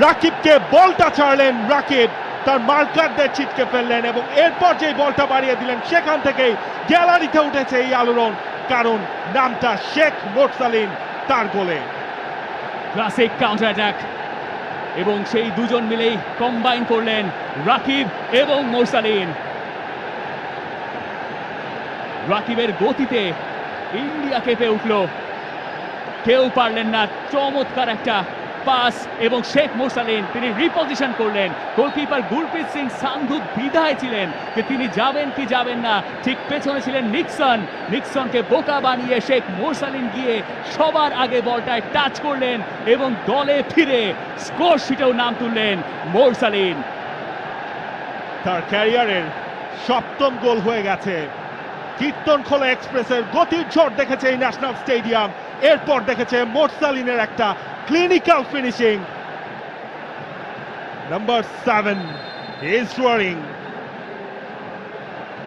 রাকিবকে বলটা ছাড়লেন, রাকিব তার মার্কারদের ছিটকে ফেললেন এবং এরপর যেই বলটা বাড়িয়ে দিলেন সেখান থেকেই গ্যালারিতে উঠেছে এই আলোড়ন, কারণ নামটা শেখ মোরসালিন তার গোলে। ক্লাসিক কাউন্টার অ্যাটাক এবং সেই দুজন মিলেই কম্বাইন করলেন রাকিব এবং মোরসালিন। রাকিবের গতিতে ইন্ডিয়া কেঁপে উঠল, কেউ পারলেন না। চমৎকার একটা পাস এবং শেখ মোরসালিন তিনি রিপজিশন করলেন। গোলকিপার গুরপ্রীত সিং সান্ধু দ্বিধায় ছিলেন যে তিনি যাবেন কি যাবেন না, ঠিক পেছনে ছিলেন নিক্সন। নিক্সনকে বোকা বানিয়ে শেখ মোরসালিন গিয়ে সবার আগে বলটায় টাচ করলেন এবং দলে ফিরে স্কোর শিটেও নাম তুললেন মোরসালিন। তার ক্যারিয়ারের সপ্তম গোল হয়ে গেছে। কীর্তনখোলা এক্সপ্রেসের গতির ঝড় দেখেছে এই ন্যাশনাল স্টেডিয়াম, এরপর দেখেছে মোরসালিনের একটা clinical finishing. Number 7 is roaring.